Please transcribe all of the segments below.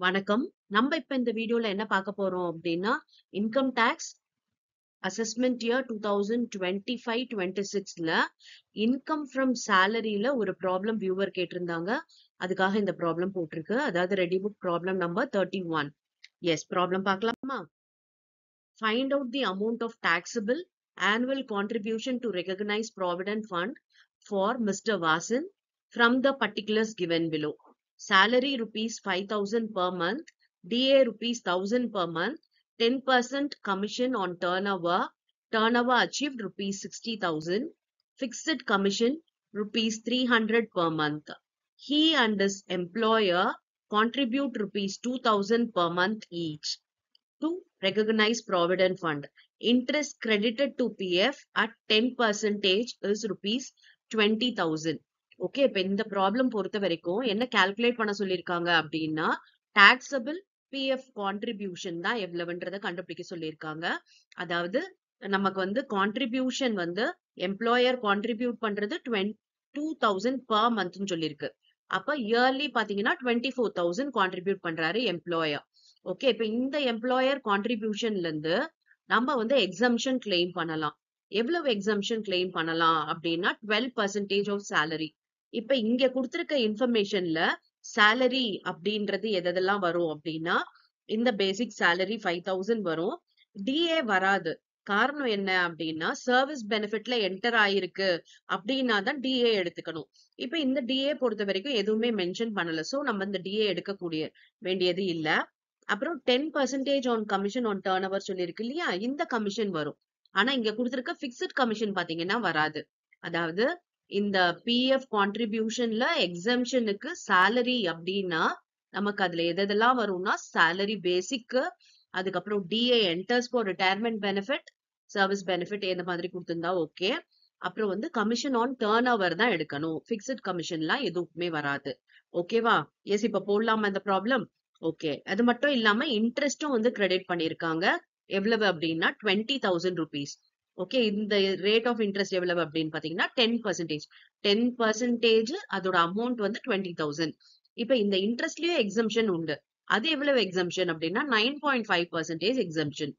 வணக்கம். நம்ம இப்ப இந்த வீடியோல என்ன பார்க்க போறோம் அப்படின்னா, இன்கம் டாக்ஸ் அசஸ்மென்ட் இயர் 2025-26ல இன்கம் ஃப்ரம் சேலரியில ஒரு ப்ராப்ளம் வியூவர் கேட்டிருந்தாங்க. அதுக்காக இந்த ப்ராப்ளம் போட்டிருக்கு. அதாவது ready book problem number 31. Yes, problem பார்க்கலாமா? Find out the amount of taxable annual contribution to recognized provident fund for Mr. Vasan from the particulars given below. Salary rupees 5,000 per month, DA rupees 1,000 per month, 10% commission on turnover achieved rupees 60,000, fixed commission rupees 300 per month. He and his employer contribute rupees 2,000 per month each to recognize provident fund. Interest credited to PF at 10% is rupees 20,000. Okay, இப்ப இந்த problem பொறுத்த வரைக்கும் என்ன calculate பண்ண சொல்லியிருக்காங்க அப்படின்னா, taxable PF contribution தான் எவ்வளவுன்றத கண்டுபிடிக்க சொல்லியிருக்காங்க. அதாவது நமக்கு வந்து கான்ட்ரிபியூஷன் வந்து எம்ப்ளாயர் கான்ட்ரிபியூட் பண்றது 22,000 per monthன்னு சொல்லியிருக்கு. அப்ப இயர்லி பாத்தீங்கன்னா 24,000 கான்ட்ரிபியூட் பண்றாரு எம்ப்ளாயர். ஓகே, இப்ப இந்த எம்ப்ளாயர் கான்ட்ரிபியூஷன்ல இருந்து நம்ம வந்து எக்ஸம்ஷன் கிளைம் பண்ணலாம். எவ்வளவு எக்ஸம்ஷன் கிளைம் பண்ணலாம் அப்படின்னா 12% ஆஃப் சேலரி. இப்ப இங்க கொடுத்திருக்க இன்ஃபர்மேஷன்ல சேலரி அப்படின்றது எதெல்லாம் வரும் அப்படின்னா, இந்த பேசிக் சேலரி 5,000 வரும். டிஏ வராது. காரணம் என்ன அப்படின்னா, சர்வீஸ் பெனிஃபிட்ல என்டர் ஆயிருக்கு அப்படின்னா தான் டிஏ எடுத்துக்கணும். இப்ப இந்த டிஏ பொறுத்த வரைக்கும் எதுவுமே மென்ஷன் பண்ணல. சோ நம்ம இந்த டிஏ எடுக்கக்கூடிய வேண்டியது இல்ல. அப்புறம் 10% on commission on turn over சொல்லியிருக்கு இல்லையா, இந்த கமிஷன் வரும். ஆனா இங்க கொடுத்திருக்க பிக்ஸ்ட் கமிஷன் பாத்தீங்கன்னா வராது. அதாவது இந்த பிஎஃப் கான்ட்ரிபியூஷன்ல எக்ஸம்ஷனுக்கு சேலரி அப்படின்னா நமக்கு அதுல எதெல்லாம் வரும்னா, சேலரி பேசிக், அதுக்கப்புறம் DA enters for retirement benefit, service benefit இந்த மாதிரி கொடுத்திருந்தா ஓகே. அப்புறம் வந்து கமிஷன் ஆன் டர்ன் ஓவர் தான் எடுக்கணும். பிக்ஸ்ட் கமிஷன்லாம் எதுவுமே வராது. ஓகேவா? எஸ், இப்ப போடலாமா இந்த ப்ராப்ளம்? ஓகே, அது மட்டும் இல்லாம இன்ட்ரெஸ்டும் வந்து கிரெடிட் பண்ணிருக்காங்க. எவ்வளவு அப்படின்னா 20,000 rupees. ஓகே, இந்த ரேட் ஆஃப் இன்ட்ரெஸ்ட் எவ்வளவு அப்படின்னு பாத்தீங்கன்னா 10%. 10% அதோட அமௌண்ட் வந்து 20,000. இப்ப இந்த இன்ட்ரெஸ்ட்லயே எக்ஸம்ஷன் உண்டு. அது எவ்வளவு எக்ஸம்ஷன் அப்படின்னா 9.5% எக்ஸம்ஷன்.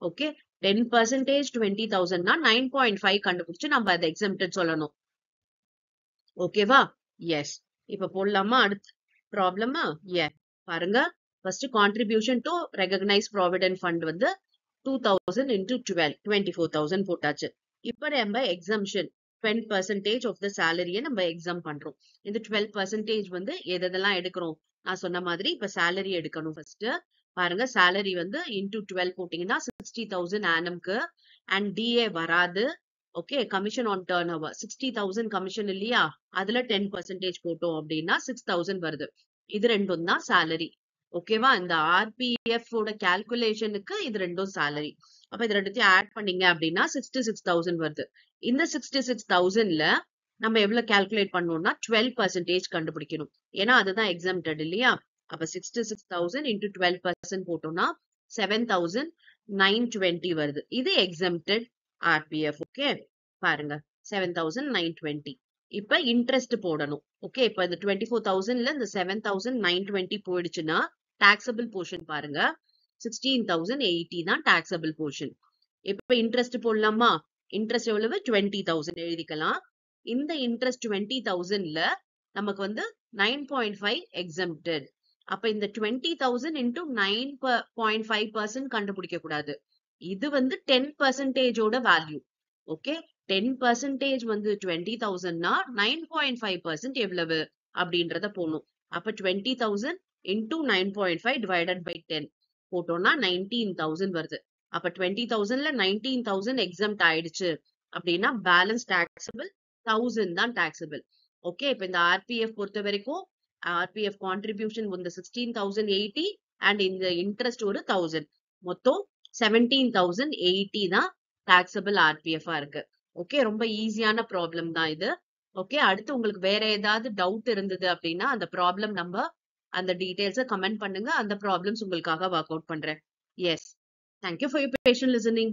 ஓகே, 10% 20,000னா 9.5 கண்டுபிடிச்சு நம்ம அதை எக்ஸம்டட் சொல்லணும். ஓகேவா? எஸ், இப்ப போடலாமா அடுத்த ப்ராப்ளமா? பாருங்க, first contribution to recognise provident fund வந்து 2,000 into 12, 24,000 போட்டாச்சு. இப்ப நம்ம எக்ஸம்ஷன் 10% ஆஃப் த சேலரியை நம்ம எக்ஸாம் பண்றோம். இந்த 12% வந்து எதெல்லாம் எடுக்கிறோம்? நான் சொன்ன மாதிரி இப்ப சேலரி எடுக்கணும். ஃபர்ஸ்ட் பாருங்க, சேலரி வந்து இன்டூ 12 போட்டீங்கன்னா 60,000 ஆனம்க்கு. அண்ட் டிஏ வராது. Okay, commission on turn over 60,000 commission இல்லையா, அதுல 10% போட்டோம் அப்படின்னா 6,000 வருது. இது ரெண்டும் தான் சேலரி. ஓகேவா? இந்த ஆர்பிஎஃப் ஓட கால்குலேஷனுக்கு இது ரெண்டும் சேலரி. அப்ப இது ரெண்டுத்தையும் ஆட் பண்ணீங்க அப்படின்னா 66,000 வருது. இந்த 66,000ல நம்ம எவ்வளவு கால்குலேட் பண்ணோம்னா 12% கண்டுபிடிக்கணும். ஏன்னா அதுதான் எக்ஸம்டட் இல்லையா? அப்ப 66,000 into 12% போட்டோம்னா 7,920 வருது. இது எக்ஸம்டட் ஆர்பிஎஃப். ஓகே, பாருங்க 7,920. இப்ப இன்ட்ரெஸ்ட் போடணும். ஓகே, இப்ப இந்த 24,000ல இந்த 7,920 போயிடுச்சுன்னா டாக்ஸபிள் போர்ஷன் பாருங்க 16,080 தான் டாக்ஸபிள் போர்ஷன். இப்ப இன்ட்ரெஸ்ட் போடலாமா? இன்ட்ரெஸ்ட் எவ்வளவு? 20,000 எழுதிக்கலாம். இந்த இன்ட்ரெஸ்ட் 20,000ல நமக்கு வந்து 9.5 எக்ஸம்டட். அப்ப இந்த 20,000 into 9.5% கண்டுபிடிக்க கூடாது. இது வந்து 10% ஓட வேல்யூ. ஓகே, 10% வந்து 20,000னா 9.5% எவ்வளவு அப்படின்றத போடணும். அப்ப 20,000 into 9.5 divided by 10 போட்டோம்னா 19,000 வருது. அப்ப 20,000ல 19,000 எக்ஸம்ட் ஆயிடுச்சு அப்படின்னா பேலன்ஸ் டாக்ஸபிள் 1,000 தான் டாக்ஸபிள். ஓகே, இப்ப இந்த ஆர்பிஎஃப் பொறுத்த வரைக்கும் ஆர்பிஎஃப் கான்ட்ரிபியூஷன் வந்து 16,080 அண்ட் இந்த இன்ட்ரெஸ்ட் ஒரு 1,000, மொத்தம் 17,080 தான் டாக்ஸபிள் ஆர்பிஎஃப் இருக்கு. ஓகே, ரொம்ப ஈஸியான ப்ராப்ளம் தான் இது. ஓகே, அடுத்து உங்களுக்கு வேற ஏதாவது டவுட் இருந்தது அப்படின்னா அந்த ப்ராப்ளம் நம்ம அந்த டீடைல்ஸை கமெண்ட் பண்ணுங்க. அந்த ப்ராப்ளம்ஸ் உங்களுக்காக ஒர்க் அவுட் பண்றேன். Yes, thank you for your patient listening.